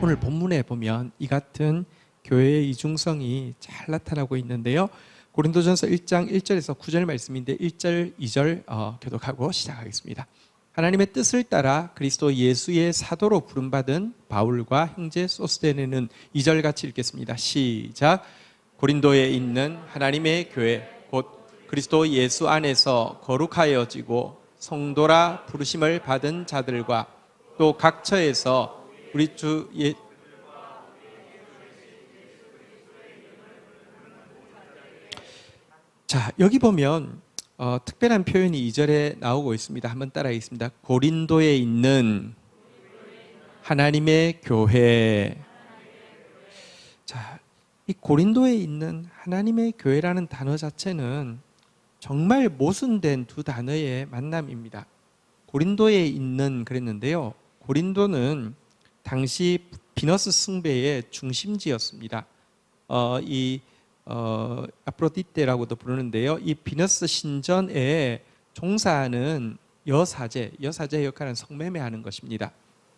오늘 본문에 보면 이 같은 교회의 이중성이 잘 나타나고 있는데요. 고린도전서 1장 1절에서 9절 말씀인데 1절, 2절 교독하고 시작하겠습니다. 하나님의 뜻을 따라 그리스도 예수의 사도로 부름받은 바울과 형제 소스데네는 2절 같이 읽겠습니다. 시작. 고린도에 있는 하나님의 교회 곧 그리스도 예수 안에서 거룩하여지고 성도라 부르심을 받은 자들과 또 각 처에서 우리 주 자, 여기 보면 특별한 표현이 2절에 나오고 있습니다. 한번 따라하겠습니다. 고린도에 있는 하나님의 교회. 자, 이 고린도에 있는 하나님의 교회라는 단어 자체는 정말 모순된 두 단어의 만남입니다. 고린도에 있는 그랬는데요. 고린도는 당시 비너스 숭배의 중심지였습니다. 아프로디테라고도 부르는데요. 이 비너스 신전에 종사하는 여사제 역할은 성매매하는 것입니다.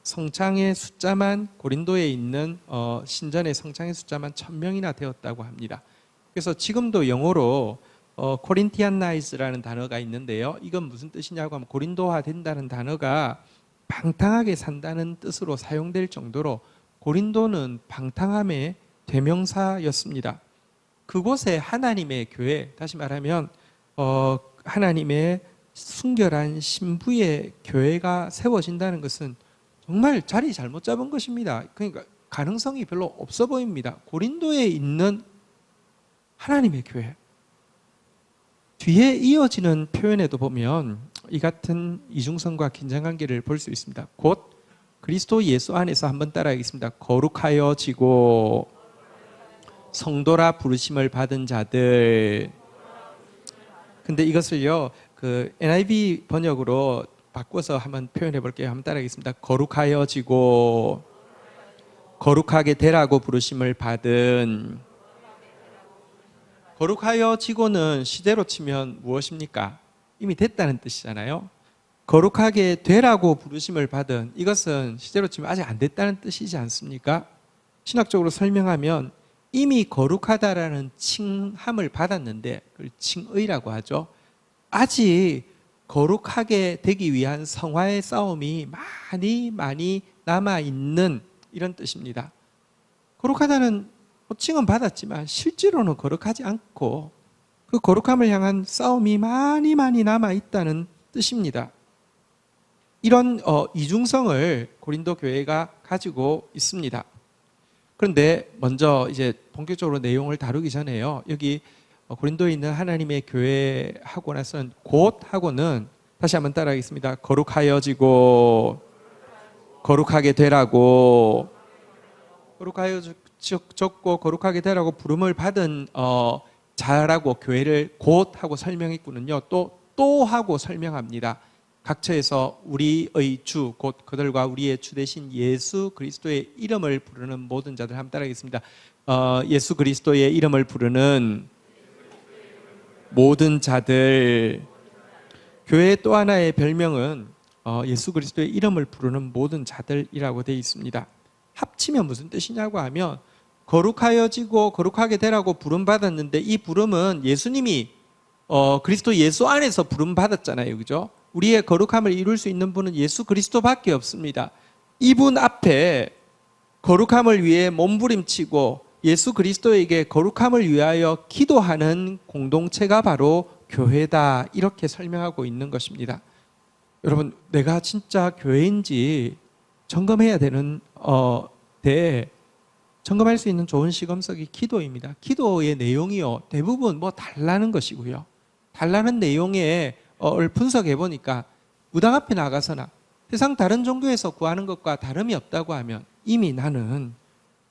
성창의 숫자만 고린도에 있는 신전의 성창의 숫자만 1000명이나 되었다고 합니다. 그래서 지금도 영어로 코린티안나이즈라는 단어가 있는데요. 이건 무슨 뜻이냐고 하면 고린도화 된다는 단어가 방탕하게 산다는 뜻으로 사용될 정도로 고린도는 방탕함의 대명사였습니다. 그곳에 하나님의 교회, 다시 말하면 하나님의 순결한 신부의 교회가 세워진다는 것은 정말 자리 잘못 잡은 것입니다. 그러니까 가능성이 별로 없어 보입니다. 고린도에 있는 하나님의 교회. 뒤에 이어지는 표현에도 보면 이 같은 이중성과 긴장관계를 볼 수 있습니다. 곧 그리스도 예수 안에서 한번 따라하겠습니다. 거룩하여지고 성도라 부르심을 받은 자들. 근데 이것을요, 그 NIV 번역으로 바꿔서 한번 표현해 볼게요. 한번 따라하겠습니다. 거룩하여지고 거룩하게 되라고 부르심을 받은. 거룩하여지고는 시대로 치면 무엇입니까? 이미 됐다는 뜻이잖아요. 거룩하게 되라고 부르심을 받은, 이것은 시대로 치면 아직 안 됐다는 뜻이지 않습니까? 신학적으로 설명하면 이미 거룩하다라는 칭함을 받았는데 그걸 칭의라고 하죠. 아직 거룩하게 되기 위한 성화의 싸움이 많이 남아있는 이런 뜻입니다. 거룩하다는 칭은 받았지만 실제로는 거룩하지 않고 그 거룩함을 향한 싸움이 많이 남아있다는 뜻입니다. 이런 이중성을 고린도 교회가 가지고 있습니다. 그런데 먼저 이제 본격적으로 내용을 다루기 전에요. 여기 고린도에 있는 하나님의 교회 하고 나서는 곧 하고는 다시 한번 따라하겠습니다. 거룩하여지고 거룩하게 되라고, 거룩하여졌고 거룩하게 되라고 부름을 받은 자라고 교회를 곧 하고 설명했군요. 또 하고 설명합니다. 각처에서 우리의 주, 곧 그들과 우리의 주 되신 예수 그리스도의 이름을 부르는 모든 자들, 한번 따라하겠습니다. 예수 그리스도의 이름을 부르는 모든 자들. 교회의 또 하나의 별명은 예수 그리스도의 이름을 부르는 모든 자들이라고 되어 있습니다. 합치면 무슨 뜻이냐고 하면 거룩하여지고 거룩하게 되라고 부름받았는데 이 부름은 예수님이 그리스도 예수 안에서 부름받았잖아요. 그죠? 우리의 거룩함을 이룰 수 있는 분은 예수 그리스도밖에 없습니다. 이분 앞에 거룩함을 위해 몸부림치고 예수 그리스도에게 거룩함을 위하여 기도하는 공동체가 바로 교회다, 이렇게 설명하고 있는 것입니다. 여러분, 내가 진짜 교회인지 점검해야 되는 점검할 수 있는 좋은 시검석이 기도입니다. 기도의 내용이요, 대부분 달라는 것이고요. 달라는 내용에 분석해 보니까 무당 앞에 나가서나 세상 다른 종교에서 구하는 것과 다름이 없다고 하면 이미 나는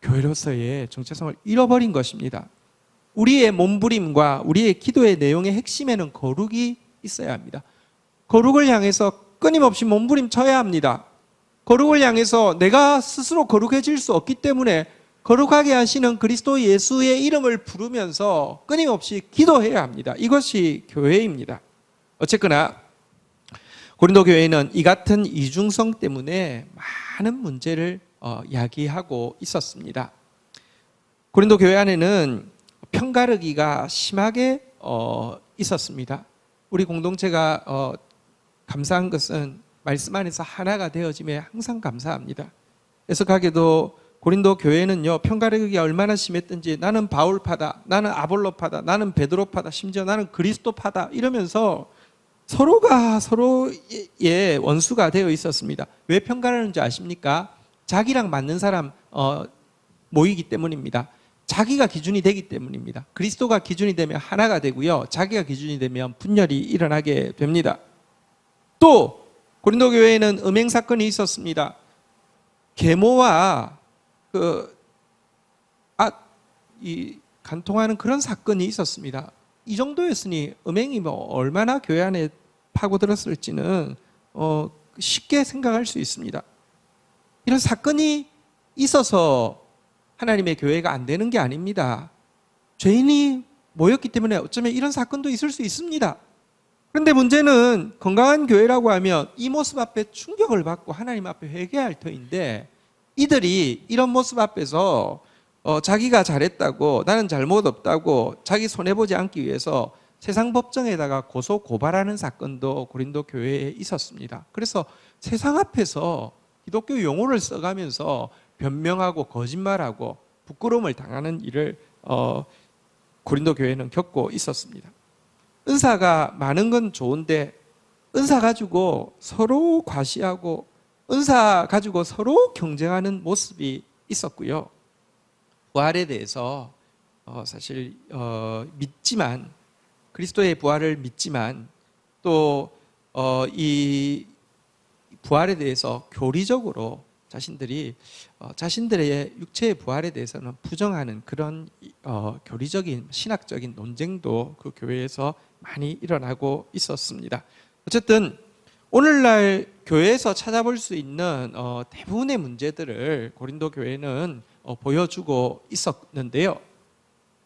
교회로서의 정체성을 잃어버린 것입니다. 우리의 몸부림과 우리의 기도의 내용의 핵심에는 거룩이 있어야 합니다. 거룩을 향해서 끊임없이 몸부림쳐야 합니다. 거룩을 향해서 내가 스스로 거룩해질 수 없기 때문에 거룩하게 하시는 그리스도 예수의 이름을 부르면서 끊임없이 기도해야 합니다. 이것이 교회입니다. 어쨌거나 고린도 교회는 이 같은 이중성 때문에 많은 문제를 이야기하고 있었습니다. 고린도 교회 안에는 편가르기가 심하게 있었습니다. 우리 공동체가 감사한 것은 말씀 안에서 하나가 되어짐에 항상 감사합니다. 애석하게도 고린도 교회는요, 편가르기가 얼마나 심했든지 나는 바울파다, 나는 아볼로파다, 나는 베드로파다, 심지어 나는 그리스도파다 이러면서 서로가 서로의 원수가 되어 있었습니다. 왜 편가르는지 아십니까? 자기랑 맞는 사람 모이기 때문입니다. 자기가 기준이 되기 때문입니다. 그리스도가 기준이 되면 하나가 되고요, 자기가 기준이 되면 분열이 일어나게 됩니다. 또 고린도 교회에는 음행 사건이 있었습니다. 계모와 간통하는 그런 사건이 있었습니다. 이 정도였으니 음행이 얼마나 교회 안에 파고들었을지는 쉽게 생각할 수 있습니다. 이런 사건이 있어서 하나님의 교회가 안 되는 게 아닙니다. 죄인이 모였기 때문에 어쩌면 이런 사건도 있을 수 있습니다. 그런데 문제는 건강한 교회라고 하면 이 모습 앞에 충격을 받고 하나님 앞에 회개할 터인데, 이들이 이런 모습 앞에서 자기가 잘했다고, 나는 잘못 없다고 자기 손해보지 않기 위해서 세상 법정에다가 고소 고발하는 사건도 고린도 교회에 있었습니다. 그래서 세상 앞에서 기독교 용어를 써가면서 변명하고 거짓말하고 부끄러움을 당하는 일을 고린도 교회는 겪고 있었습니다. 은사가 많은 건 좋은데 은사 가지고 서로 과시하고 은사 가지고 서로 경쟁하는 모습이 있었고요. 부활에 대해서 사실 믿지만, 그리스도의 부활을 믿지만 또 이 부활에 대해서 교리적으로 자신들의 육체의 부활에 대해서는 부정하는 그런 교리적인 신학적인 논쟁도 그 교회에서 많이 일어나고 있었습니다. 어쨌든 오늘날 교회에서 찾아볼 수 있는 대부분의 문제들을 고린도 교회는 보여주고 있었는데요.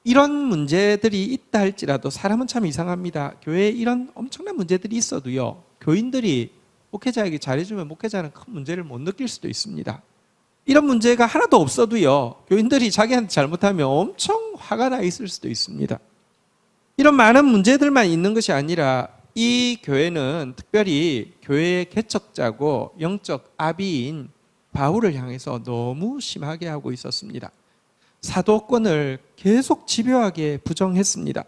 이런 문제들이 있다 할지라도 사람은 참 이상합니다. 교회에 이런 엄청난 문제들이 있어도요, 교인들이 목회자에게 잘해주면 목회자는 큰 문제를 못 느낄 수도 있습니다. 이런 문제가 하나도 없어도요, 교인들이 자기한테 잘못하면 엄청 화가 나 있을 수도 있습니다. 이런 많은 문제들만 있는 것이 아니라 이 교회는 특별히 교회의 개척자고 영적 아비인 바울을 향해서 너무 심하게 하고 있었습니다. 사도권을 계속 집요하게 부정했습니다.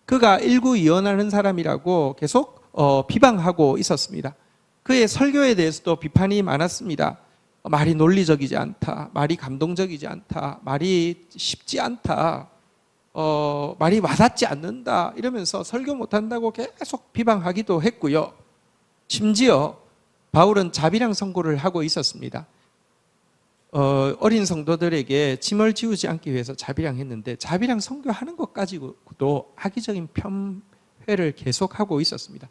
그가 일구이연하는 사람이라고 계속 비방하고 있었습니다. 그의 설교에 대해서도 비판이 많았습니다. 말이 논리적이지 않다, 말이 감동적이지 않다, 말이 쉽지 않다, 말이 와닿지 않는다 이러면서 설교 못한다고 계속 비방하기도 했고요. 심지어 바울은 자비랑 선고를 하고 있었습니다. 어린 성도들에게 짐을 지우지 않기 위해서 자비랑 했는데, 자비랑 선교하는 것 가지고도 악의적인 편회를 계속하고 있었습니다.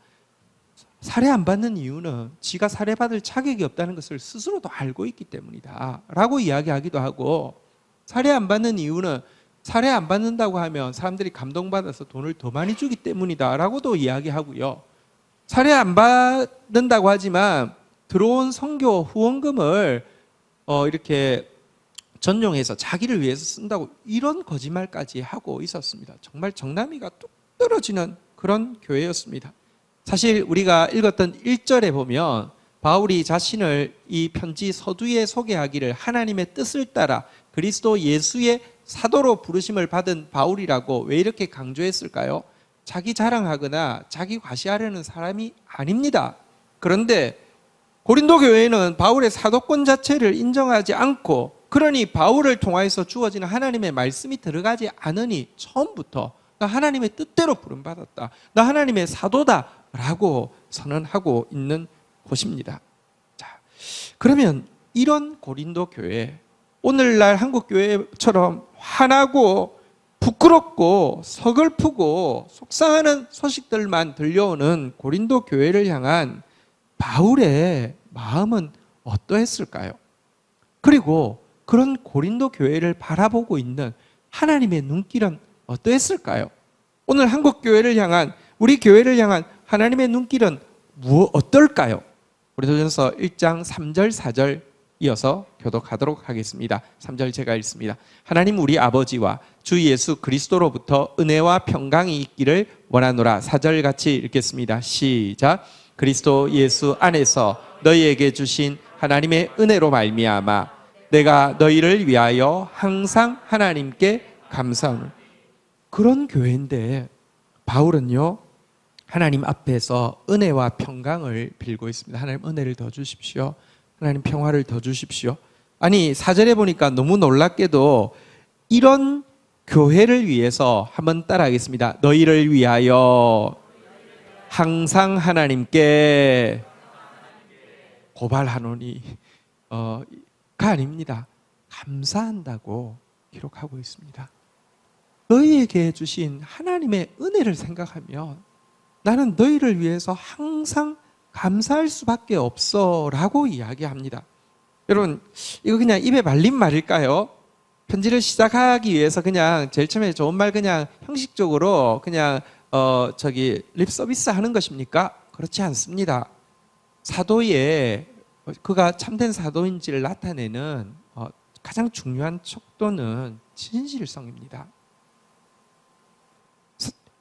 살해 안 받는 이유는 지가 살해받을 자격이 없다는 것을 스스로도 알고 있기 때문이다 라고 이야기하기도 하고, 살해 안 받는 이유는 살해 안 받는다고 하면 사람들이 감동받아서 돈을 더 많이 주기 때문이다 라고도 이야기하고요. 살해 안 받는다고 하지만 들어온 선교 후원금을 이렇게 전용해서 자기를 위해서 쓴다고, 이런 거짓말까지 하고 있었습니다. 정말 정남이가 뚝 떨어지는 그런 교회였습니다. 사실 우리가 읽었던 1절에 보면 바울이 자신을 이 편지 서두에 소개하기를 하나님의 뜻을 따라 그리스도 예수의 사도로 부르심을 받은 바울이라고 왜 이렇게 강조했을까요? 자기 자랑하거나 자기 과시하려는 사람이 아닙니다. 그런데 고린도 교회는 바울의 사도권 자체를 인정하지 않고, 그러니 바울을 통하여서 주어지는 하나님의 말씀이 들어가지 않으니 처음부터 나 하나님의 뜻대로 부름받았다, 나 하나님의 사도다 라고 선언하고 있는 곳입니다. 자, 그러면 이런 고린도 교회, 오늘날 한국 교회처럼 화나고 부끄럽고 서글프고 속상하는 소식들만 들려오는 고린도 교회를 향한 바울의 마음은 어떠했을까요? 그리고 그런 고린도 교회를 바라보고 있는 하나님의 눈길은 어떠했을까요? 오늘 한국 교회를 향한, 우리 교회를 향한 하나님의 눈길은 어떨까요? 고린도전서 1장 3절 4절 이어서 교독하도록 하겠습니다. 3절 제가 읽습니다. 하나님 우리 아버지와 주 예수 그리스도로부터 은혜와 평강이 있기를 원하노라. 4절 같이 읽겠습니다. 시작. 그리스도 예수 안에서 너희에게 주신 하나님의 은혜로 말미암아 내가 너희를 위하여 항상 하나님께 감사하노라. 그런 교회인데 바울은요, 하나님 앞에서 은혜와 평강을 빌고 있습니다. 하나님 은혜를 더 주십시오. 하나님 평화를 더 주십시오. 아니 4절에 보니까 너무 놀랍게도 이런 교회를 위해서 한번 따라하겠습니다. 너희를 위하여 항상 하나님께 고발하노니 가 아닙니다. 감사한다고 기록하고 있습니다. 너희에게 주신 하나님의 은혜를 생각하면 나는 너희를 위해서 항상 감사할 수밖에 없어 라고 이야기합니다. 여러분 이거 그냥 입에 말린 말일까요? 편지를 시작하기 위해서 그냥 제일 처음에 좋은 말 그냥 형식적으로 그냥 립 서비스 하는 것입니까? 그렇지 않습니다. 사도의 그가 참된 사도인지를 나타내는 가장 중요한 척도는 진실성입니다.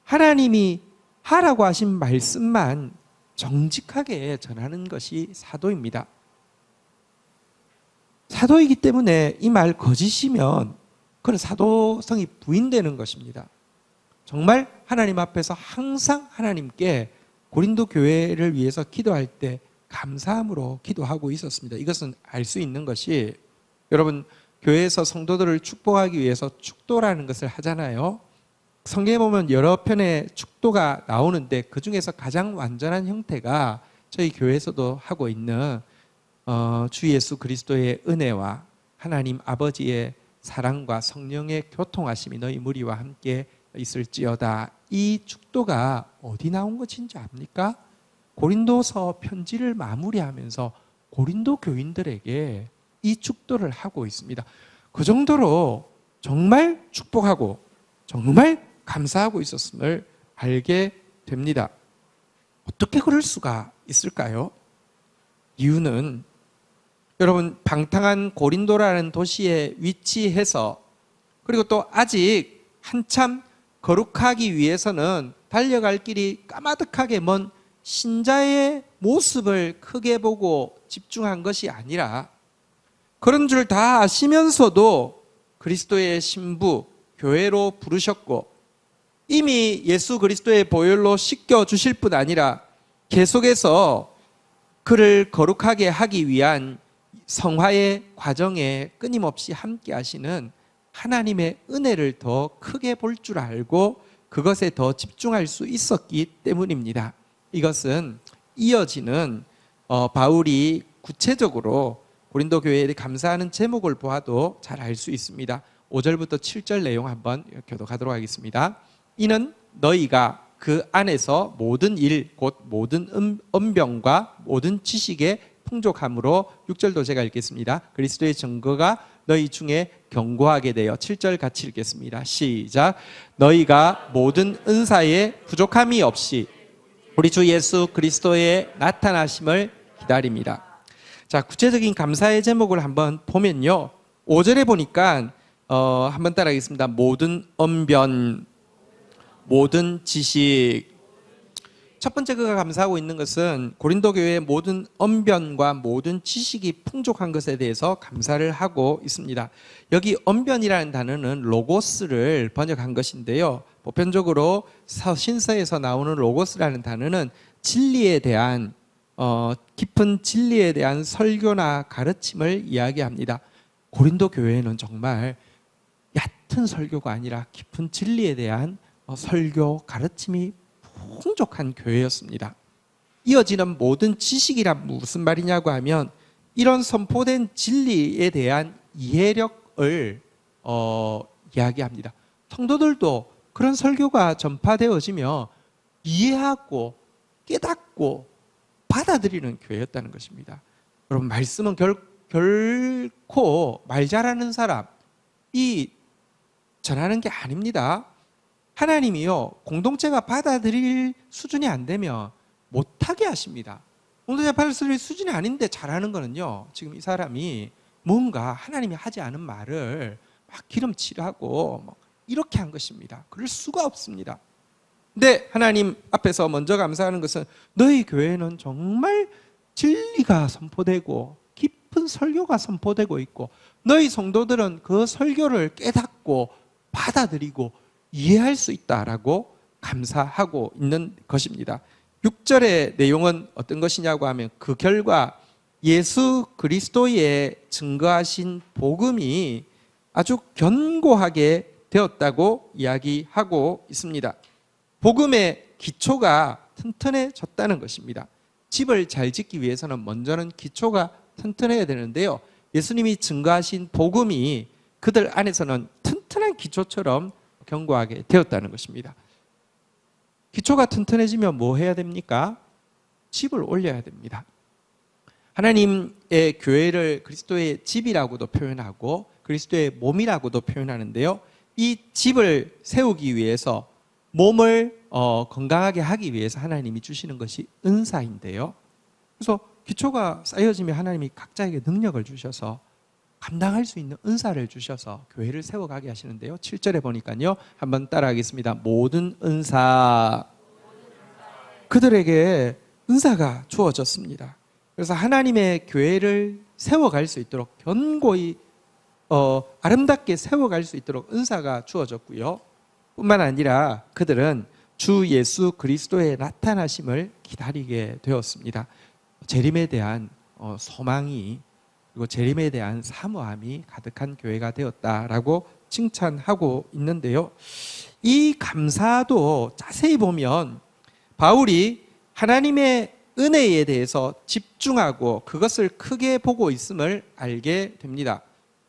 하나님이 하라고 하신 말씀만 정직하게 전하는 것이 사도입니다. 사도이기 때문에 이 말 거짓이면 그건 사도성이 부인되는 것입니다. 정말 하나님 앞에서 항상 하나님께 고린도 교회를 위해서 기도할 때 감사함으로 기도하고 있었습니다. 이것은 알 수 있는 것이 여러분 교회에서 성도들을 축복하기 위해서 축도라는 것을 하잖아요. 성경에 보면 여러 편의 축도가 나오는데 그 중에서 가장 완전한 형태가 저희 교회에서도 하고 있는 주 예수 그리스도의 은혜와 하나님 아버지의 사랑과 성령의 교통하심이 너희 무리와 함께 있을지어다. 이 축도가 어디 나온 것인지 압니까? 고린도서 편지를 마무리하면서 고린도 교인들에게 이 축도를 하고 있습니다. 그 정도로 정말 축복하고 정말 감사하고 있었음을 알게 됩니다. 어떻게 그럴 수가 있을까요? 이유는 여러분 방탕한 고린도라는 도시에 위치해서 그리고 또 아직 한참 거룩하기 위해서는 달려갈 길이 까마득하게 먼 신자의 모습을 크게 보고 집중한 것이 아니라 그런 줄 다 아시면서도 그리스도의 신부 교회로 부르셨고 이미 예수 그리스도의 보혈로 씻겨 주실 뿐 아니라 계속해서 그를 거룩하게 하기 위한 성화의 과정에 끊임없이 함께 하시는 하나님의 은혜를 더 크게 볼 줄 알고 그것에 더 집중할 수 있었기 때문입니다. 이것은 이어지는 바울이 구체적으로 고린도 교회에 감사하는 제목을 보아도 잘 알 수 있습니다. 5절부터 7절 내용 한번 교독하도록 하겠습니다. 이는 너희가 그 안에서 모든 일 곧 모든 언변과 모든 지식에 풍족함으로 6절도 제가 읽겠습니다. 그리스도의 증거가 너희 중에 견고하게 되어 7절 같이 읽겠습니다. 시작. 너희가 모든 은사에 부족함이 없이 우리 주 예수 그리스도의 나타나심을 기다립니다. 자, 구체적인 감사의 제목을 한번 보면요. 5절에 보니까 한번 따라하겠습니다. 모든 언변, 모든 지식. 첫 번째 그가 감사하고 있는 것은 고린도 교회의 모든 언변과 모든 지식이 풍족한 것에 대해서 감사를 하고 있습니다. 여기 언변이라는 단어는 로고스를 번역한 것인데요. 보편적으로 신서에서 나오는 로고스라는 단어는 진리에 대한 깊은 진리에 대한 설교나 가르침을 이야기합니다. 고린도 교회는 정말 얕은 설교가 아니라 깊은 진리에 대한 설교, 가르침이 풍족한 교회였습니다. 이어지는 모든 지식이란 무슨 말이냐고 하면 이런 선포된 진리에 대한 이해력을 이야기합니다. 성도들도 그런 설교가 전파되어지며 이해하고 깨닫고 받아들이는 교회였다는 것입니다. 여러분 말씀은 결코 말 잘하는 사람이 전하는 게 아닙니다. 하나님이요 공동체가 받아들일 수준이 안 되면 못하게 하십니다. 공동체가 받아들일 수준이 아닌데 잘하는 거는요 지금 이 사람이 뭔가 하나님이 하지 않은 말을 막 기름칠하고 뭐 이렇게 한 것입니다. 그럴 수가 없습니다. 근데 하나님 앞에서 먼저 감사하는 것은 너희 교회는 정말 진리가 선포되고 깊은 설교가 선포되고 있고 너희 성도들은 그 설교를 깨닫고 받아들이고 이해할 수 있다라고 감사하고 있는 것입니다. 6절의 내용은 어떤 것이냐고 하면 그 결과 예수 그리스도의 증거하신 복음이 아주 견고하게 되었다고 이야기하고 있습니다. 복음의 기초가 튼튼해졌다는 것입니다. 집을 잘 짓기 위해서는 먼저는 기초가 튼튼해야 되는데요. 예수님이 증거하신 복음이 그들 안에서는 튼튼한 기초처럼 견고하게 되었다는 것입니다. 기초가 튼튼해지면 뭐 해야 됩니까? 집을 올려야 됩니다. 하나님의 교회를 그리스도의 집이라고도 표현하고 그리스도의 몸이라고도 표현하는데요. 이 집을 세우기 위해서 몸을 건강하게 하기 위해서 하나님이 주시는 것이 은사인데요. 그래서 기초가 쌓여지면 하나님이 각자에게 능력을 주셔서 감당할 수 있는 은사를 주셔서 교회를 세워가게 하시는데요. 7절에 보니까요. 한번 따라하겠습니다. 모든 은사. 그들에게 은사가 주어졌습니다. 그래서 하나님의 교회를 세워갈 수 있도록 견고히 아름답게 세워갈 수 있도록 은사가 주어졌고요. 뿐만 아니라 그들은 주 예수 그리스도의 나타나심을 기다리게 되었습니다. 재림에 대한 소망이 그리고 재림에 대한 사모함이 가득한 교회가 되었다라고 칭찬하고 있는데요. 이 감사도 자세히 보면 바울이 하나님의 은혜에 대해서 집중하고 그것을 크게 보고 있음을 알게 됩니다.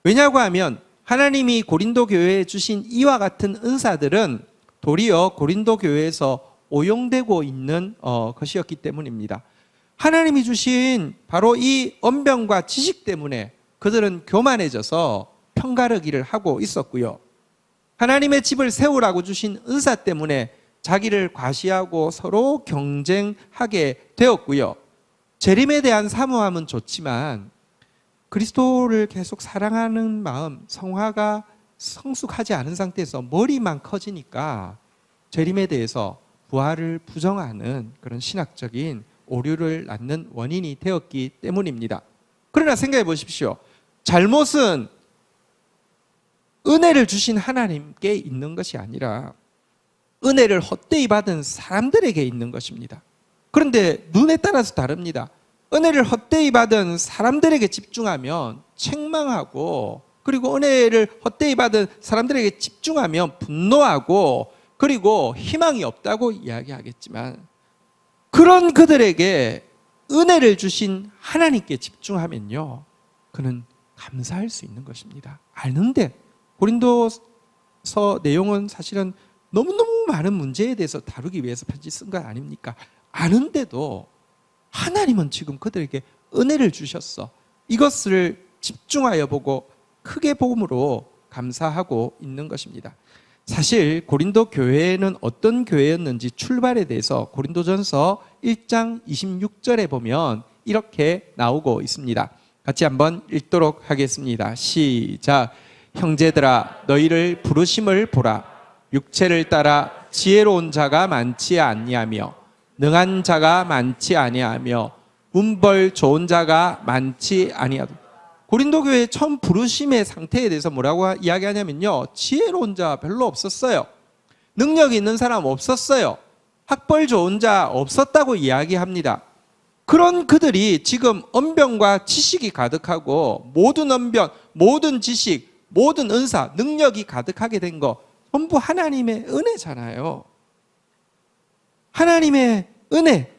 왜냐고 하면 하나님이 고린도 교회에 주신 이와 같은 은사들은 도리어 고린도 교회에서 오용되고 있는 것이었기 때문입니다. 하나님이 주신 바로 이 언변과 지식 때문에 그들은 교만해져서 편가르기를 하고 있었고요. 하나님의 집을 세우라고 주신 은사 때문에 자기를 과시하고 서로 경쟁하게 되었고요. 재림에 대한 사모함은 좋지만 그리스도를 계속 사랑하는 마음, 성화가 성숙하지 않은 상태에서 머리만 커지니까 재림에 대해서 부활을 부정하는 그런 신학적인 오류를 낳는 원인이 되었기 때문입니다. 그러나 생각해 보십시오. 잘못은 은혜를 주신 하나님께 있는 것이 아니라 은혜를 헛되이 받은 사람들에게 있는 것입니다. 그런데 눈에 따라서 다릅니다. 은혜를 헛되이 받은 사람들에게 집중하면 책망하고, 그리고 은혜를 헛되이 받은 사람들에게 집중하면 분노하고, 그리고 희망이 없다고 이야기하겠지만, 그런 그들에게 은혜를 주신 하나님께 집중하면요, 그는 감사할 수 있는 것입니다. 아는데 고린도서 내용은 사실은 너무너무 많은 문제에 대해서 다루기 위해서 편지 쓴 거 아닙니까? 아는데도 하나님은 지금 그들에게 은혜를 주셨어. 이것을 집중하여 보고 크게 복음으로 감사하고 있는 것입니다. 사실 고린도 교회는 어떤 교회였는지 출발에 대해서 고린도전서 1장 26절에 보면 이렇게 나오고 있습니다. 같이 한번 읽도록 하겠습니다. 시작. 형제들아 너희를 부르심을 보라. 육체를 따라 지혜로운 자가 많지 아니하며 능한 자가 많지 아니하며 문벌 좋은 자가 많지 아니하다. 고린도 교회 처음 부르심의 상태에 대해서 뭐라고 이야기하냐면요, 지혜로운 자 별로 없었어요. 능력 있는 사람 없었어요. 학벌 좋은 자 없었다고 이야기합니다. 그런 그들이 지금 언변과 지식이 가득하고 모든 언변, 모든 지식, 모든 은사, 능력이 가득하게 된 거 전부 하나님의 은혜잖아요. 하나님의 은혜,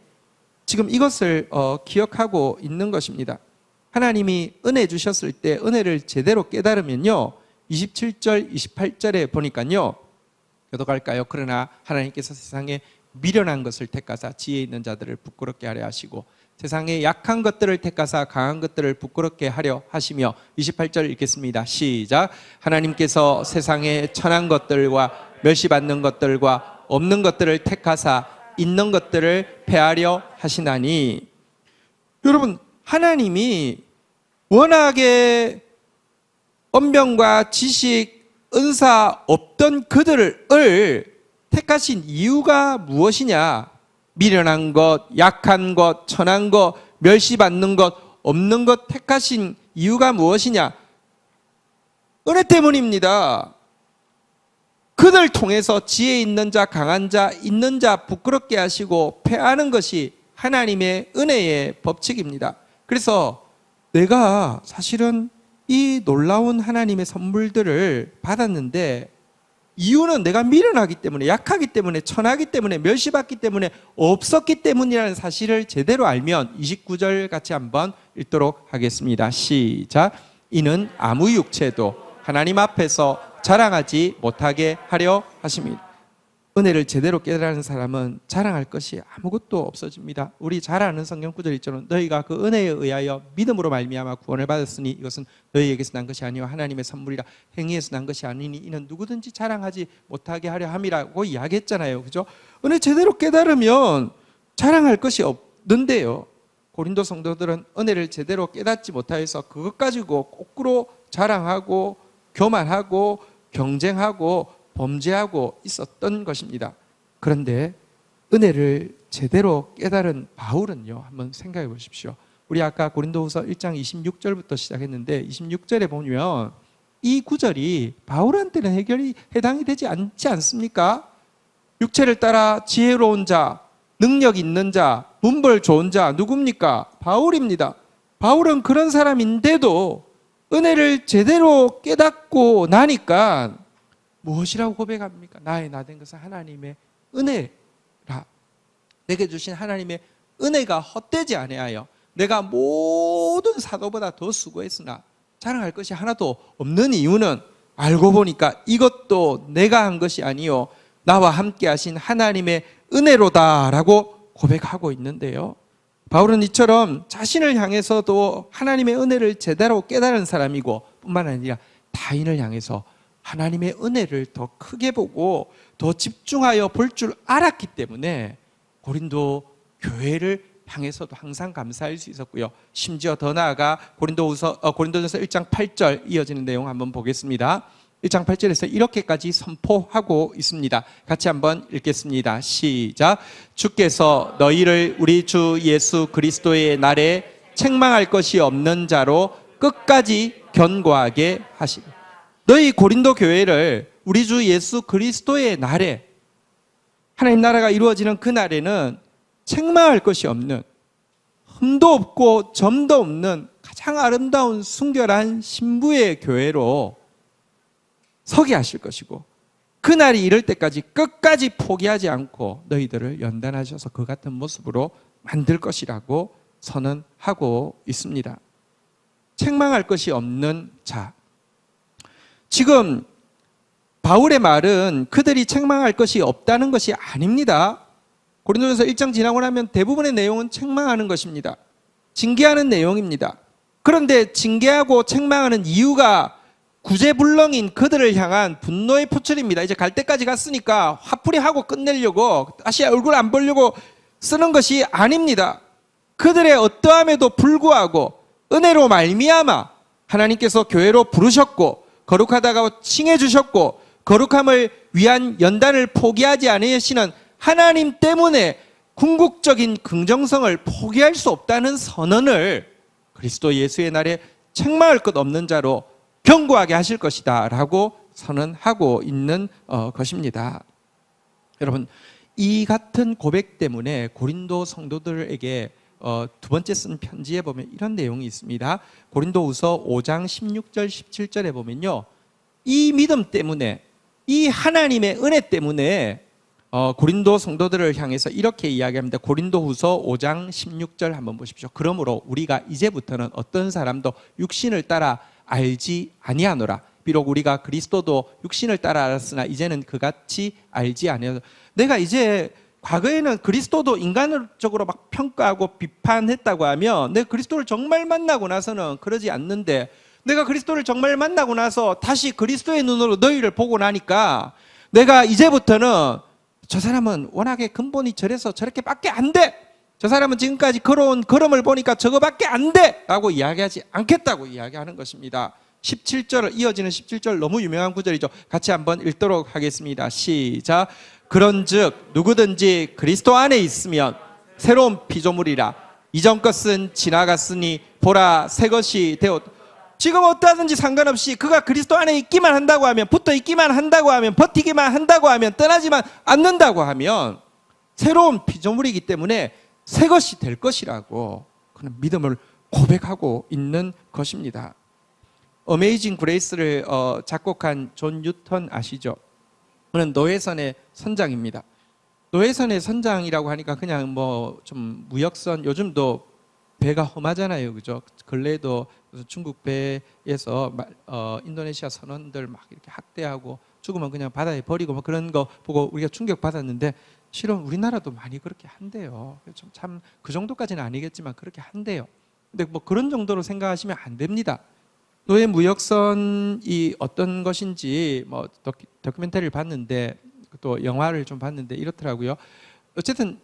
지금 이것을 기억하고 있는 것입니다. 하나님이 은혜 주셨을 때 은혜를 제대로 깨달으면요, 27절, 28절에 보니까요, 교독할까요? 그러나 하나님께서 세상에 미련한 것을 택하사 지혜 있는 자들을 부끄럽게 하려 하시고 세상에 약한 것들을 택하사 강한 것들을 부끄럽게 하려 하시며, 28절 읽겠습니다. 시작. 하나님께서 세상에 천한 것들과 멸시받는 것들과 없는 것들을 택하사 있는 것들을 폐하려 하시나니. 여러분, 하나님이 워낙에 언변과 지식, 은사 없던 그들을 택하신 이유가 무엇이냐? 미련한 것, 약한 것, 천한 것, 멸시받는 것, 없는 것 택하신 이유가 무엇이냐? 은혜 때문입니다. 그들 통해서 지혜 있는 자, 강한 자, 있는 자 부끄럽게 하시고 패하는 것이 하나님의 은혜의 법칙입니다. 그래서 내가 사실은 이 놀라운 하나님의 선물들을 받았는데 이유는 내가 미련하기 때문에, 약하기 때문에, 천하기 때문에, 멸시받기 때문에, 없었기 때문이라는 사실을 제대로 알면 29절 같이 한번 읽도록 하겠습니다. 시작. 이는 아무 육체도 하나님 앞에서 자랑하지 못하게 하려 하십니다. 은혜를 제대로 깨달은 사람은 자랑할 것이 아무것도 없어집니다. 우리 잘 아는 성경 구절 있죠. 너희가 그 은혜에 의하여 믿음으로 말미암아 구원을 받았으니 이것은 너희에게서 난 것이 아니요 하나님의 선물이라. 행위에서 난 것이 아니니 이는 누구든지 자랑하지 못하게 하려 함이라고 이야기했잖아요. 그죠? 은혜 제대로 깨달으면 자랑할 것이 없는데요. 고린도 성도들은 은혜를 제대로 깨닫지 못하여서 그것 가지고 거꾸로 자랑하고 교만하고 경쟁하고 범죄하고 있었던 것입니다. 그런데 은혜를 제대로 깨달은 바울은요, 한번 생각해 보십시오. 우리 아까 고린도후서 1장 26절부터 시작했는데 26절에 보면 이 구절이 바울한테는 해당이 되지 않지 않습니까? 육체를 따라 지혜로운 자, 능력 있는 자, 문벌 좋은 자 누굽니까? 바울입니다. 바울은 그런 사람인데도 은혜를 제대로 깨닫고 나니까 무엇이라고 고백합니까? 나의 나 된 것은 하나님의 은혜라. 내게 주신 하나님의 은혜가 헛되지 아니하여 내가 모든 사도보다 더 수고했으나 자랑할 것이 하나도 없는 이유는 알고 보니까 이것도 내가 한 것이 아니요 나와 함께 하신 하나님의 은혜로다라고 고백하고 있는데요. 바울은 이처럼 자신을 향해서도 하나님의 은혜를 제대로 깨달은 사람이고 뿐만 아니라 타인을 향해서 하나님의 은혜를 더 크게 보고 더 집중하여 볼 줄 알았기 때문에 고린도 교회를 향해서도 항상 감사할 수 있었고요. 심지어 더 나아가 고린도전서 1장 8절 이어지는 내용 한번 보겠습니다. 1장 8절에서 이렇게까지 선포하고 있습니다. 같이 한번 읽겠습니다. 시작. 주께서 너희를 우리 주 예수 그리스도의 날에 책망할 것이 없는 자로 끝까지 견고하게 하시고. 너희 고린도 교회를 우리 주 예수 그리스도의 날에, 하나님 나라가 이루어지는 그 날에는 책망할 것이 없는, 흠도 없고 점도 없는 가장 아름다운 순결한 신부의 교회로 서게 하실 것이고, 그 날이 이럴 때까지 끝까지 포기하지 않고 너희들을 연단하셔서 그 같은 모습으로 만들 것이라고 선언하고 있습니다. 책망할 것이 없는 자. 지금 바울의 말은 그들이 책망할 것이 없다는 것이 아닙니다. 고린도전서 1장 지나고 나면 대부분의 내용은 책망하는 것입니다. 징계하는 내용입니다. 그런데 징계하고 책망하는 이유가 구제불능인 그들을 향한 분노의 표출입니다. 이제 갈 때까지 갔으니까 화풀이 하고 끝내려고, 다시 얼굴 안 보려고 쓰는 것이 아닙니다. 그들의 어떠함에도 불구하고 은혜로 말미암아 하나님께서 교회로 부르셨고 거룩하다고 칭해 주셨고 거룩함을 위한 연단을 포기하지 않으시는 하나님 때문에 궁극적인 긍정성을 포기할 수 없다는 선언을 그리스도 예수의 날에 책망할 것 없는 자로 견고하게 하실 것이다 라고 선언하고 있는 것입니다. 여러분, 이 같은 고백 때문에 고린도 성도들에게 두 번째 쓴 편지에 보면 이런 내용이 있습니다. 고린도후서 5장 16절 17절에 보면요, 이 믿음 때문에, 이 하나님의 은혜 때문에 고린도 성도들을 향해서 이렇게 이야기합니다. 고린도후서 5장 16절 한번 보십시오. 그러므로 우리가 이제부터는 어떤 사람도 육신을 따라 알지 아니하노라. 비록 우리가 그리스도도 육신을 따라 알았으나 이제는 그같이 알지 아니하노라. 내가 이제 과거에는 그리스도도 인간적으로 막 평가하고 비판했다고 하면 내가 그리스도를 정말 만나고 나서는 그러지 않는데, 내가 그리스도를 정말 만나고 나서 다시 그리스도의 눈으로 너희를 보고 나니까 내가 이제부터는 저 사람은 워낙에 근본이 저래서 저렇게밖에 안 돼, 저 사람은 지금까지 걸어온 걸음을 보니까 저거밖에 안 돼 라고 이야기하지 않겠다고 이야기하는 것입니다. 17절 이어지는 17절 너무 유명한 구절이죠. 같이 한번 읽도록 하겠습니다. 시작. 그런즉 누구든지 그리스도 안에 있으면 새로운 피조물이라 이전 것은 지나갔으니 보라 새 것이 되었. 지금 어떠하든지 상관없이 그가 그리스도 안에 있기만 한다고 하면, 붙어 있기만 한다고 하면, 버티기만 한다고 하면, 떠나지만 않는다고 하면 새로운 피조물이기 때문에 새 것이 될 것이라고 그는 믿음을 고백하고 있는 것입니다. 어메이징 그레이스를 작곡한 존 뉴턴 아시죠? 그는 노예선의 선장입니다. 노예선의 선장이라고 하니까 그냥 뭐 좀 무역선, 요즘도 배가 험하잖아요, 그죠? 근래에도 중국 배에서 인도네시아 선원들 막 이렇게 학대하고 죽으면 그냥 바다에 버리고 뭐 그런 거 보고 우리가 충격 받았는데, 실은 우리나라도 많이 그렇게 한대요. 참 그 정도까지는 아니겠지만 그렇게 한대요. 근데 뭐 그런 정도로 생각하시면 안 됩니다. 노예 무역선이 어떤 것인지 뭐 다큐멘터리를 봤는데, 또 영화를 좀 봤는데 이렇더라고요. 어쨌든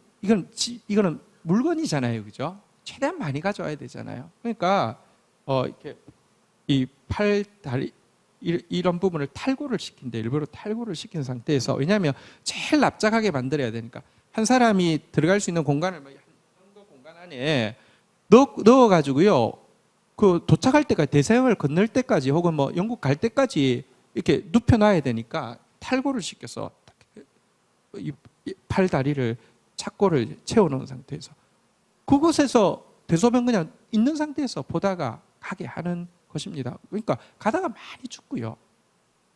이거는 물건이잖아요, 그죠? 최대한 많이 가져와야 되잖아요. 그러니까 이렇게 이 팔, 다리 이런 부분을 탈고를 시킨대. 일부러 탈고를 시킨 상태에서, 왜냐하면 제일 납작하게 만들어야 되니까 한 사람이 들어갈 수 있는 공간을 뭐 한 공간 안에 넣어가지고요. 그 도착할 때까지, 대서양을 건널 때까지 혹은 뭐 영국 갈 때까지 이렇게 눕혀놔야 되니까 탈고를 시켜서 이 팔 다리를 착고를 채워놓은 상태에서 그곳에서 대소변 그냥 있는 상태에서 보다가 가게 하는 것입니다. 그러니까 가다가 많이 죽고요.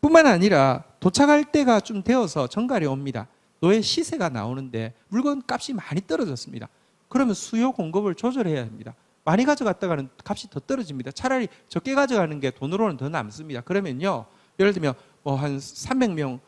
뿐만 아니라 도착할 때가 좀 되어서 정갈이 옵니다. 노예 시세가 나오는데 물건 값이 많이 떨어졌습니다. 그러면 수요 공급을 조절해야 합니다. 많이 가져갔다가는 값이 더 떨어집니다. 차라리 적게 가져가는 게 돈으로는 더 남습니다. 그러면요, 예를 들면 뭐 한 300명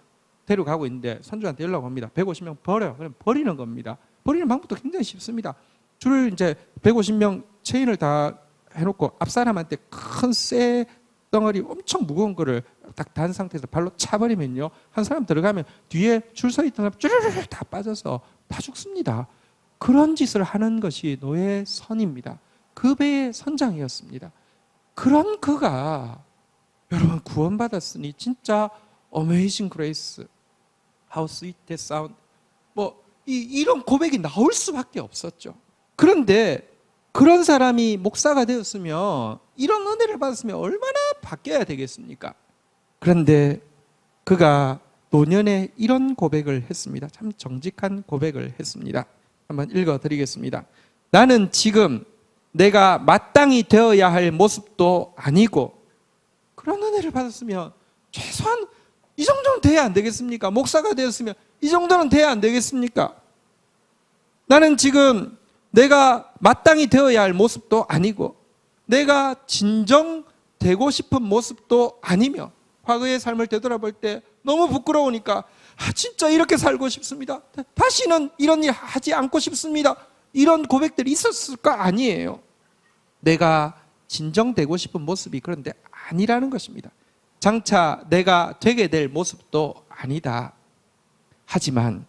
데려가고 있는데 선주한테 연락 옵니다. 150명 버려. 그럼 버리는 겁니다. 버리는 방법도 굉장히 쉽습니다. 줄을 이제 150명 체인을 다 해놓고 앞 사람한테 큰 쇠 덩어리 엄청 무거운 거를 딱 단 상태에서 발로 차버리면요, 한 사람 들어가면 뒤에 줄 서 있던 사람 쭈르르 다 빠져서 다 죽습니다. 그런 짓을 하는 것이 노예선입니다. 그 배의 선장이었습니다. 그런 그가 여러분 구원받았으니 진짜 어메이징 그레이스, how sweet that sound, 뭐 이런 고백이 나올 수밖에 없었죠. 그런데 그런 사람이 목사가 되었으면, 이런 은혜를 받았으면 얼마나 바뀌어야 되겠습니까? 그런데 그가 노년에 이런 고백을 했습니다. 참 정직한 고백을 했습니다. 한번 읽어드리겠습니다. 나는 지금 내가 마땅히 되어야 할 모습도 아니고, 그런 은혜를 받았으면 최소한 이 정도는 돼야 안 되겠습니까? 목사가 되었으면 이 정도는 돼야 안 되겠습니까? 나는 지금 내가 마땅히 되어야 할 모습도 아니고, 내가 진정 되고 싶은 모습도 아니며, 과거의 삶을 되돌아볼 때 너무 부끄러우니까 진짜 이렇게 살고 싶습니다. 다시는 이런 일 하지 않고 싶습니다. 이런 고백들이 있었을까? 아니에요. 내가 진정되고 싶은 모습이 그런데 아니라는 것입니다. 장차 내가 되게 될 모습도 아니다. 하지만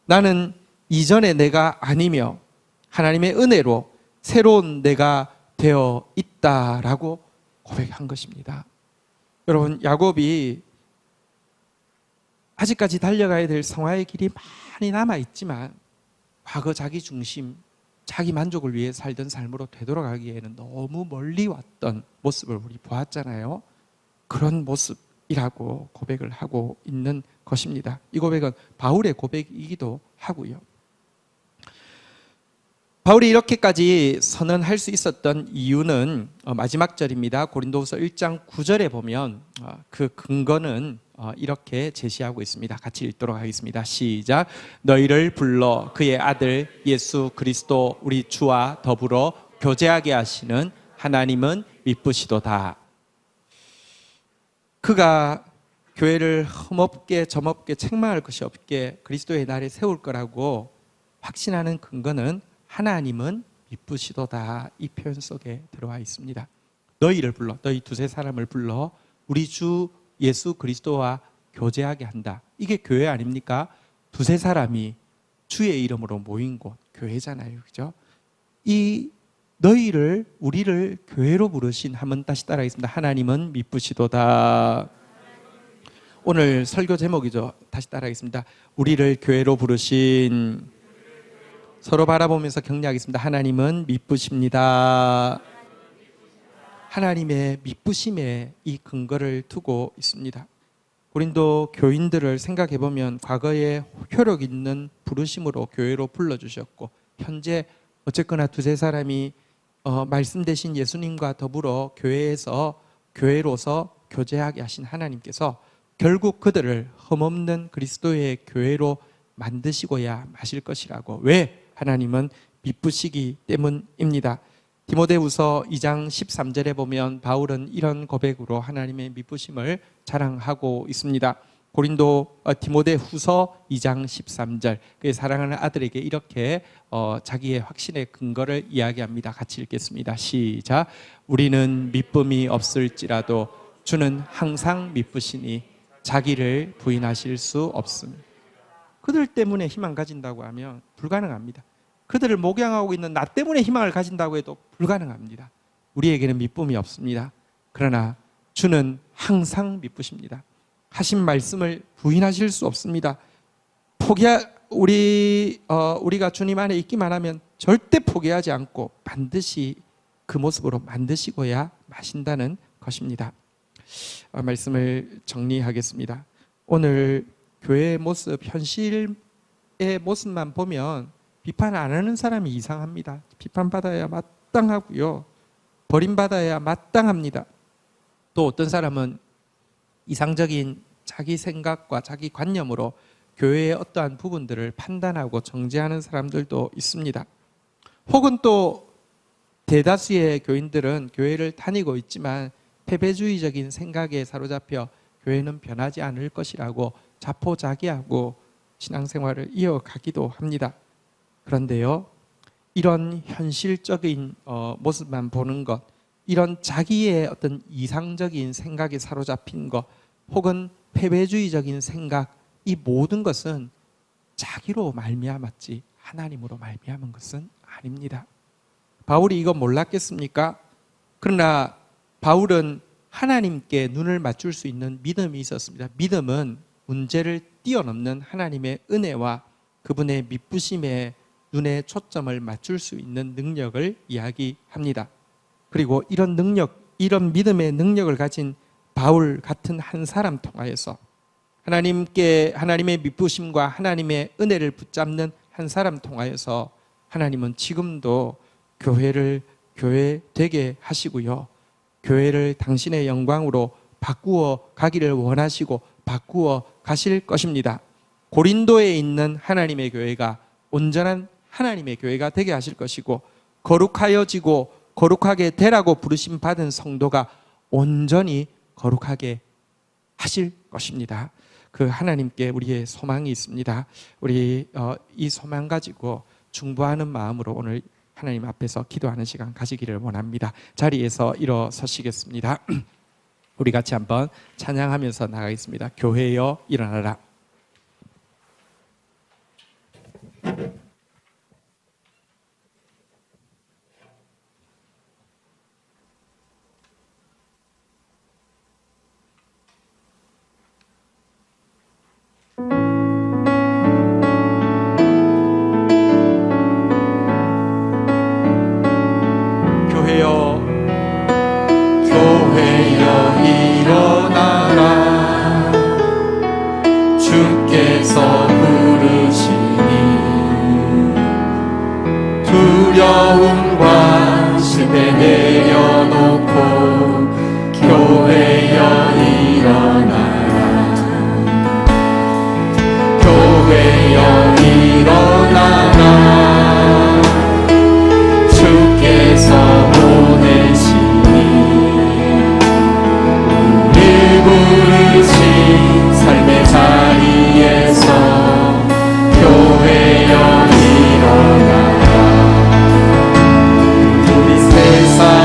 나는 이전의 내가 아니며 하나님의 은혜로 새로운 내가 되어 있다라고 고백한 것입니다. 여러분, 야곱이 아직까지 달려가야 될 성화의 길이 많이 남아있지만 과거 자기 중심, 자기 만족을 위해 살던 삶으로 되돌아가기에는 너무 멀리 왔던 모습을 우리 보았잖아요. 그런 모습이라고 고백을 하고 있는 것입니다. 이 고백은 바울의 고백이기도 하고요. 바울이 이렇게까지 선언할 수 있었던 이유는 마지막 절입니다. 고린도후서 1장 9절에 보면 그 근거는 이렇게 제시하고 있습니다. 같이 읽도록 하겠습니다. 시작. 너희를 불러 그의 아들 예수 그리스도 우리 주와 더불어 교제하게 하시는 하나님은 미쁘시도다. 그가 교회를 흠없게 점없게 책망할 것이 없게 그리스도의 날에 세울 거라고 확신하는 근거는 하나님은 미쁘시도다, 이 표현 속에 들어와 있습니다. 너희를 불러, 너희 두세 사람을 불러 우리 주 예수 그리스도와 교제하게 한다. 이게 교회 아닙니까? 두세 사람이 주의 이름으로 모인 곳, 교회잖아요, 그죠? 이 너희를 우리를 교회로 부르신, 한번 다시 따라하겠습니다. 하나님은 미쁘시도다. 오늘 설교 제목이죠. 다시 따라하겠습니다. 우리를 교회로 부르신, 서로 바라보면서 격려하겠습니다. 하나님은 미쁘십니다. 하나님의 미쁘심에 이 근거를 두고 있습니다. 고린도 교인들을 생각해 보면 과거에 효력 있는 부르심으로 교회로 불러주셨고, 현재 어쨌거나 두세 사람이 말씀 대신 예수님과 더불어 교회로서 교제하게 하신 하나님께서 결국 그들을 흠없는 그리스도의 교회로 만드시고야 마실 것이라고. 왜? 하나님은 미쁘시기 때문입니다. 디모데후서 2장 13절에 보면 바울은 이런 고백으로 하나님의 미쁘심을 자랑하고 있습니다. 디모데후서 2장 13절, 그의 사랑하는 아들에게 이렇게 자기의 확신의 근거를 이야기합니다. 같이 읽겠습니다. 시작. 우리는 미쁨이 없을지라도 주는 항상 미쁘시니 자기를 부인하실 수 없습니다. 그들 때문에 희망 가진다고 하면 불가능합니다. 그들을 목양하고 있는 나 때문에 희망을 가진다고 해도 불가능합니다. 우리에게는 미쁨이 없습니다. 그러나 주는 항상 미쁘십니다. 하신 말씀을 부인하실 수 없습니다. 우리가 주님 안에 있기만 하면 절대 포기하지 않고 반드시 그 모습으로 만드시고야 마신다는 것입니다. 말씀을 정리하겠습니다. 오늘 교회의 모습, 현실의 모습만 보면 비판 안 하는 사람이 이상합니다. 비판받아야 마땅하고요, 버림받아야 마땅합니다. 또 어떤 사람은 이상적인 자기 생각과 자기 관념으로 교회의 어떠한 부분들을 판단하고 정죄하는 사람들도 있습니다. 혹은 또 대다수의 교인들은 교회를 다니고 있지만 패배주의적인 생각에 사로잡혀 교회는 변하지 않을 것이라고 자포자기하고 신앙생활을 이어가기도 합니다. 그런데요, 이런 현실적인 모습만 보는 것, 이런 자기의 어떤 이상적인 생각에 사로잡힌 것, 혹은 패배주의적인 생각, 이 모든 것은 자기로 말미암았지 하나님으로 말미암은 것은 아닙니다. 바울이 이거 몰랐겠습니까? 그러나 바울은 하나님께 눈을 맞출 수 있는 믿음이 있었습니다. 믿음은 문제를 뛰어넘는 하나님의 은혜와 그분의 미쁘심에 눈에 초점을 맞출 수 있는 능력을 이야기합니다. 그리고 이런 믿음의 능력을 가진 바울 같은 한 사람 통하여서 하나님의 미쁘심과 하나님의 은혜를 붙잡는 한 사람 통하여서 하나님은 지금도 교회 되게 하시고요, 교회를 당신의 영광으로 바꾸어 가기를 원하시고 바꾸어 가실 것입니다. 고린도에 있는 하나님의 교회가 온전한 하나님의 교회가 되게 하실 것이고, 거룩하여지고 거룩하게 되라고 부르심 받은 성도가 온전히 거룩하게 하실 것입니다. 그 하나님께 우리의 소망이 있습니다. 우리 이 소망 가지고 중보하는 마음으로 오늘 하나님 앞에서 기도하는 시간 가지기를 원합니다. 자리에서 일어서시겠습니다. 우리 같이 한번 찬양하면서 나가겠습니다. 교회여 일어나라. 두려움과 실패 내려놓고 교회여 일어나라. 교회여 일어나라. 주께서 보내시니 우리 부르신 삶의 자리에서 교회여 일어나라. 우리 세상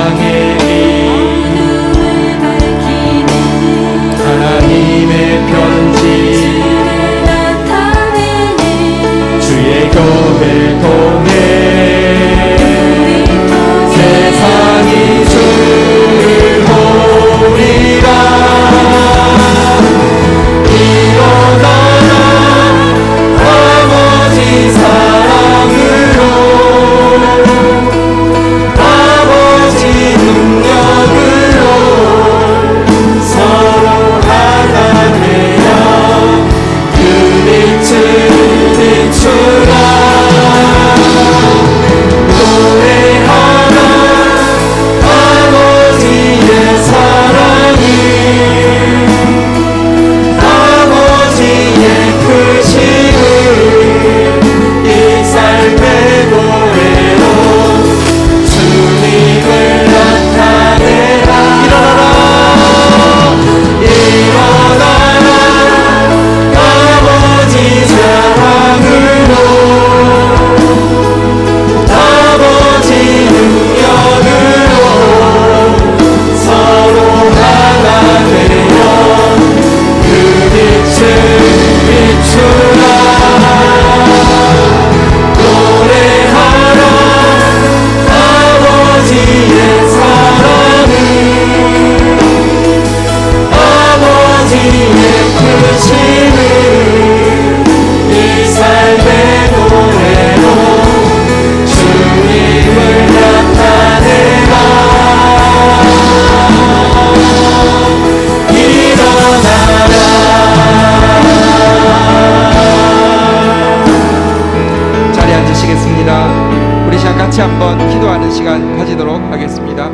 같이 한번 기도하는 시간 가지도록 하겠습니다.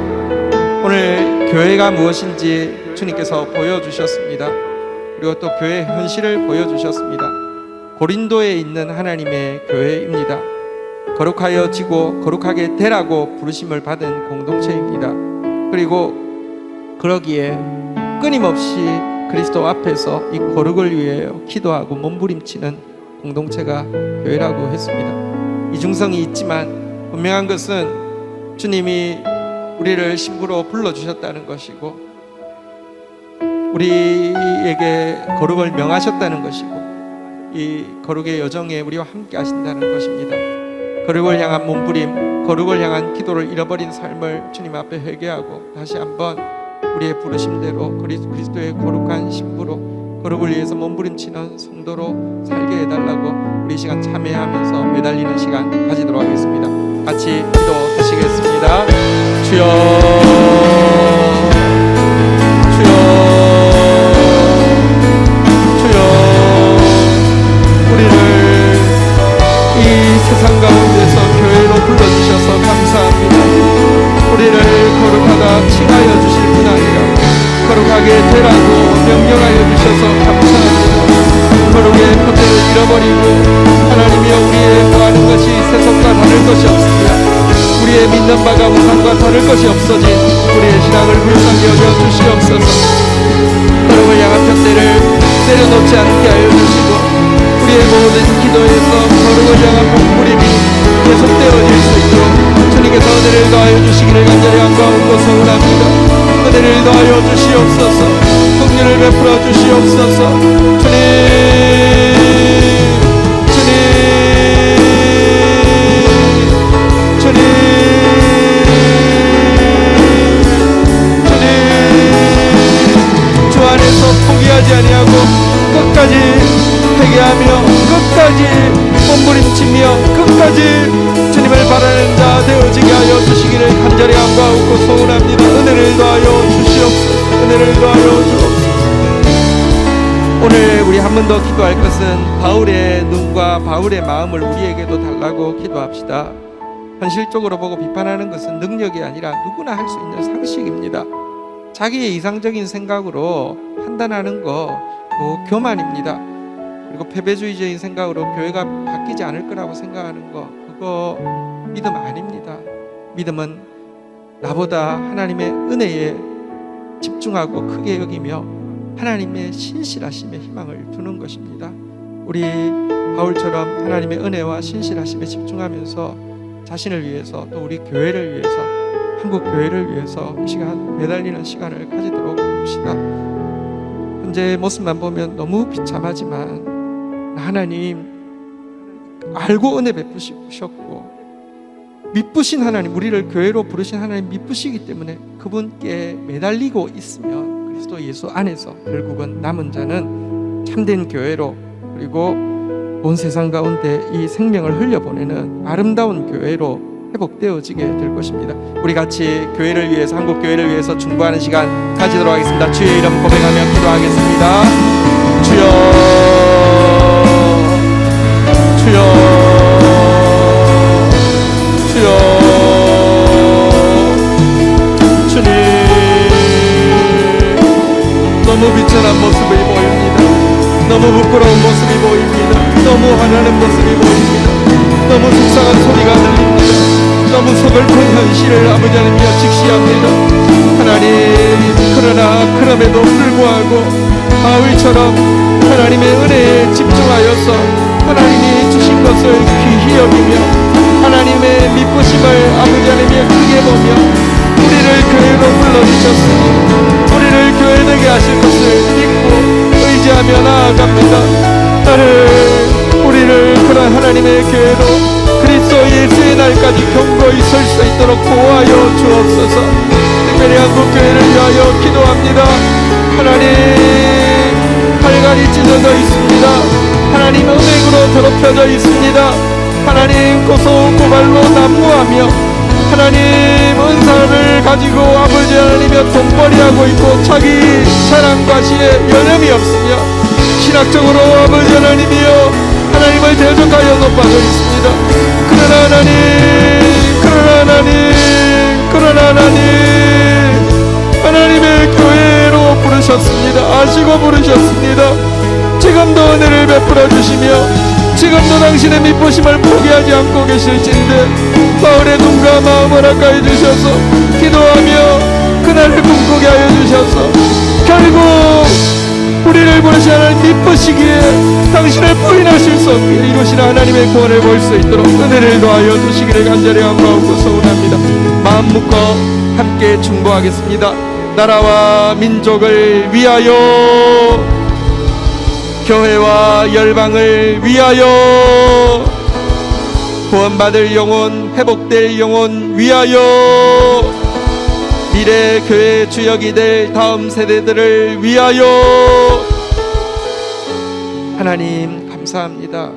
오늘 교회가 무엇인지 주님께서 보여주셨습니다. 그리고 또 교회의 현실을 보여주셨습니다. 고린도에 있는 하나님의 교회입니다. 거룩하여지고 거룩하게 되라고 부르심을 받은 공동체입니다. 그리고 그러기에 끊임없이 그리스도 앞에서 이 거룩을 위해 기도하고 몸부림치는 공동체가 교회라고 했습니다. 이중성이 있지만 분명한 것은 주님이 우리를 신부로 불러주셨다는 것이고 우리에게 거룩을 명하셨다는 것이고 이 거룩의 여정에 우리와 함께 하신다는 것입니다. 거룩을 향한 몸부림, 거룩을 향한 기도를 잃어버린 삶을 주님 앞에 회개하고 다시 한번 우리의 부르심대로 그리스도의 거룩한 신부로 거룩을 위해서 몸부림치는 성도로 살게 해달라고 우리 시간 참회하면서 매달리는 시간 가지도록 하겠습니다. 같이 기도하시겠습니다. 주여, 주여, 주여, 우리를 이 세상 가운데서 교회로 불러주셔서 감사합니다. 우리를 거룩하다 칭하여 주실 뿐 아니라 거룩하게 되라고 명령하여 주셔서 감사합니다. 거룩의 표대를 잃어버리고 하나님이여 우리의 구하는 것이 세속과 다를 것이 없습니다. 우리의 믿는 바가 우상과 다를 것이 없어진 우리의 신앙을 불쌍히 여겨 주시옵소서. 거룩을 향한 표대를 내려놓지 않게 하여 주시고 우리의 모든 기도에서 거룩을 향한 몸부림이 계속되어질 수 있도록 주님께서 은혜를 더하여 주시기를 간절히 간구하고 소원합니다. 은혜를 더하여 주시옵소서. 긍휼을 베풀어 주시옵소서. 주님, 주님, 주님, 주님, 주 안에서 포기하지 아니하고 끝까지 회개하며 끝까지 몸부림치며 끝까지 주님을 바라는 자 되어지게 하여 주시기를 간절히 간구하고 소원합니다. 은혜를 더하여 주시옵소서. 은혜를 더하여 주옵소서. 오늘 우리 한 번 더 기도할 것은 바울의 눈과 바울의 마음을 우리에게도 달라고 기도합시다. 현실적으로 보고 비판하는 것은 능력이 아니라 누구나 할 수 있는 상식입니다. 자기의 이상적인 생각으로 판단하는 거 교만입니다. 그리고 패배주의적인 생각으로 교회가 바뀌지 않을 거라고 생각하는 거 그거 믿음 아닙니다. 믿음은 나보다 하나님의 은혜에 집중하고 크게 여기며 하나님의 신실하심에 희망을 두는 것입니다. 우리 바울처럼 하나님의 은혜와 신실하심에 집중하면서 자신을 위해서 또 우리 교회를 위해서 한국 교회를 위해서 이 시간 매달리는 시간을 가지도록 합시다. 현재 모습만 보면 너무 비참하지만 하나님 알고 은혜 베푸셨고 미쁘신 하나님, 우리를 교회로 부르신 하나님 미쁘시기 때문에 그분께 매달리고 있으면 그리스도 예수 안에서 결국은 남은 자는 참된 교회로 그리고 온 세상 가운데 이 생명을 흘려보내는 아름다운 교회로 회복되어지게 될 것입니다. 우리 같이 교회를 위해서 한국 교회를 위해서 중보하는 시간 가지도록 하겠습니다. 주의 이름 고백하며 기도하겠습니다. 주여, 주여, 주여, 주님, 너무 비천한 모습이 보입니다. 너무 부끄러운 모습이 보입니다. 너무 화나는 모습이 보입니다. 너무 속상한 소리가 들립니다. 너무 서글픈 현실을 아버지 하나님이여 직시합니다. 하나님, 그러나 그럼에도 불구하고 바울처럼 하나님의 은혜에 집중하여서 하나님이 주신 것을 귀히 여기며 하나님의 미쁘심을 아버지 하나님이 크게 보며 우리를 교회로 불러주셨으니 우리를 교회되게 하실 것을 믿고 의지하며 나아갑니다. 나를 우리를 그런 하나님의 교회로 그리스도 예수의 날까지 견고히 설 수 있도록 보호하여 주옵소서. 특별히 한국교회를 위하여 기도합니다. 하나님, 칼갈이 찢어져 있습니다. 하나님, 은행으로 더럽혀져 있습니다. 하나님, 고소고발로 난무하며 하나님 은사를 가지고 아버지 하나님의 돈벌이하고 있고 자기 자랑과 시에 여념이 없으며 신학적으로 아버지 하나님이여 하나님을 대적하여 높아져 있습니다. 그러나 하나님, 그러나 하나님의 교회로 부르셨습니다. 아시고 부르셨습니다. 지금도 은혜를 베풀어 주시며 지금도 당신의 미쁘심을 포기하지 않고 계실진데 바울의 눈과 마음을 아까해 주셔서 기도하며 그날을 꿈꾸게 하여 주셔서 결국 우리를 부르신 하나님 미쁘시기에 당신을 부인하실 수 없게 이루시는 하나님의 구원을 볼 수 있도록 은혜를 더하여 주시기를 간절히 간구하고 소원합니다. 마음 묶어 함께 중보하겠습니다. 나라와 민족을 위하여, 교회와 열방을 위하여, 구원받을 영혼, 회복될 영혼 위하여, 미래 교회 주역이 될 다음 세대들을 위하여. 하나님 감사합니다.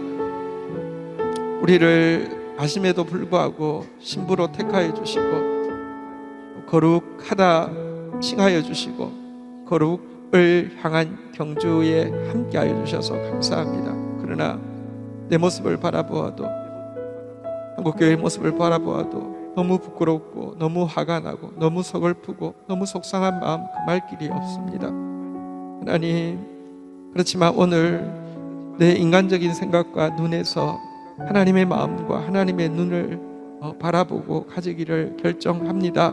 우리를 아심에도 불구하고 신부로 택하여 주시고 거룩하다 칭하여 주시고 거룩을 향한 경주에 함께하여 주셔서 감사합니다. 그러나 내 모습을 바라보아도, 한국교회의 모습을 바라보아도 너무 부끄럽고 너무 화가 나고 너무 서글프고 너무 속상한 마음 금할 길이 없습니다. 하나님, 그렇지만 오늘 내 인간적인 생각과 눈에서 하나님의 마음과 하나님의 눈을 바라보고 가지기를 결정합니다.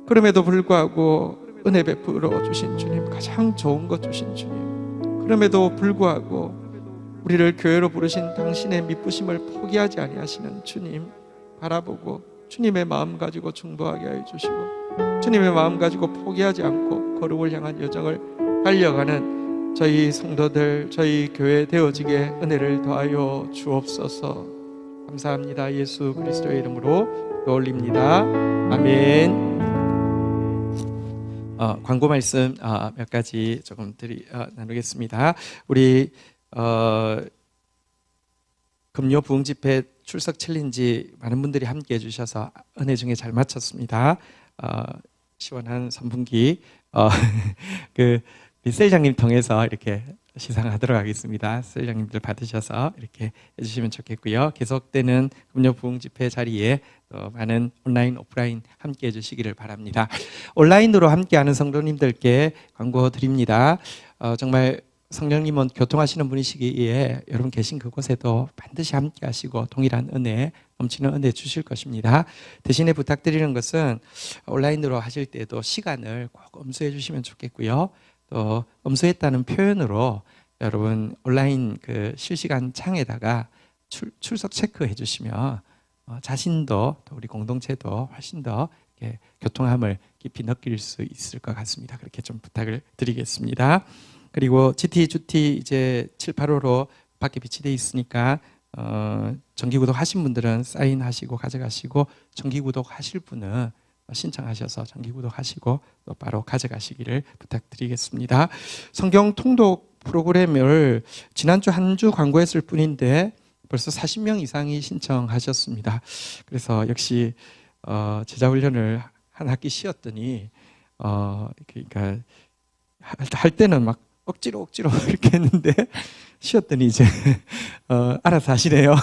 그럼에도 불구하고 은혜 베풀어 주신 주님, 가장 좋은 것 주신 주님, 그럼에도 불구하고 우리를 교회로 부르신 당신의 미쁘심을 포기하지 아니하시는 주님 바라보고 주님의 마음 가지고 중보하게 하여 주시고 주님의 마음 가지고 포기하지 않고 거룩을 향한 여정을 달려가는 저희 성도들, 저희 교회 되어지게 은혜를 더하여 주옵소서. 감사합니다. 예수 그리스도의 이름으로 올립니다. 아멘. 광고 말씀 몇 가지 조금 나누겠습니다. 우리 금요 부흥 집회 출석 챌린지 많은 분들이 함께 해주셔서 은혜 중에 잘 마쳤습니다. 시원한 선분기 그 셀장님 통해서 이렇게 시상하도록 하겠습니다. 셀장님들 받으셔서 이렇게 해주시면 좋겠고요. 계속되는 금요 부흥 집회 자리에 또 많은 온라인 오프라인 함께 해주시기를 바랍니다. 온라인으로 함께하는 성도님들께 광고 드립니다. 정말 성령님은 교통하시는 분이시기에 여러분 계신 그곳에도 반드시 함께 하시고 동일한 은혜, 넘치는 은혜 주실 것입니다. 대신에 부탁드리는 것은 온라인으로 하실 때도 시간을 꼭 엄수해 주시면 좋겠고요. 또 엄수했다는 표현으로 여러분 온라인 그 실시간 창에다가 출석 체크해 주시면 자신도 또 우리 공동체도 훨씬 더 이렇게 교통함을 깊이 느낄 수 있을 것 같습니다. 그렇게 좀 부탁을 드리겠습니다. 그리고 GT, 주티 이제 7, 8호로 밖에 비치되어 있으니까 정기구독 하신 분들은 사인하시고 가져가시고 정기구독 하실 분은 신청하셔서 정기구독 하시고 또 바로 가져가시기를 부탁드리겠습니다. 성경 통독 프로그램을 지난주 한 주 광고했을 뿐인데 벌써 40명 이상이 신청하셨습니다. 그래서 역시 제자훈련을 한 학기 쉬었더니 그러니까 할 때는 막 억지로 이렇게 했는데 쉬었더니 이제 알아서 하시네요.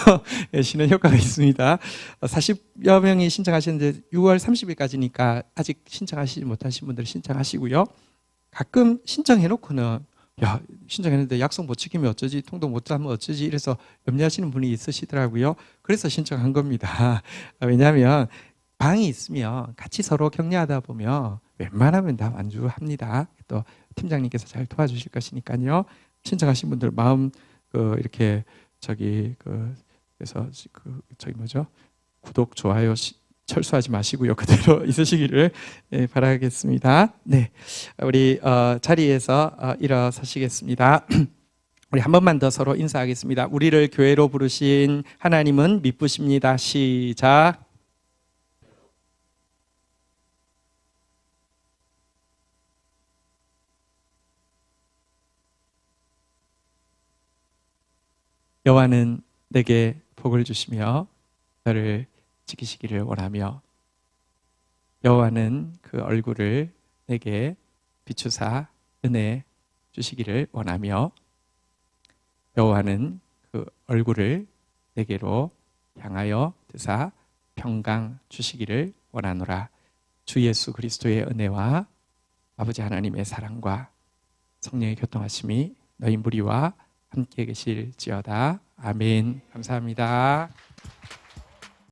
쉬는 효과가 있습니다. 40여 명이 신청하셨는데 6월 30일까지니까 아직 신청하시지 못하신 분들 신청하시고요. 가끔 신청해놓고는 야, 신청했는데 약속 못 지키면 어쩌지, 통독 못하면 어쩌지 이래서 염려하시는 분이 있으시더라고요. 그래서 신청한 겁니다. 왜냐하면 방이 있으면 같이 서로 격려하다 보면 웬만하면 다 완주합니다. 또 팀장님께서 잘 도와주실 것이니까요. 신청하신 분들 마음 이렇게 그래서 구독 좋아요 철수하지 마시고요. 그대로 있으시기를 바라겠습니다. 네, 우리 자리에서 일어서시겠습니다. 우리 한 번만 더 서로 인사하겠습니다. 우리를 교회로 부르신 하나님은 미쁘십니다. 시작. 여호와는 내게 복을 주시며 너를 지키시기를 원하며 여호와는 그 얼굴을 내게 비추사 은혜 주시기를 원하며 여호와는 그 얼굴을 내게로 향하여 드사 평강 주시기를 원하노라. 주 예수 그리스도의 은혜와 아버지 하나님의 사랑과 성령의 교통하심이 너희 무리와 함께 계실지어다. 아멘. 감사합니다.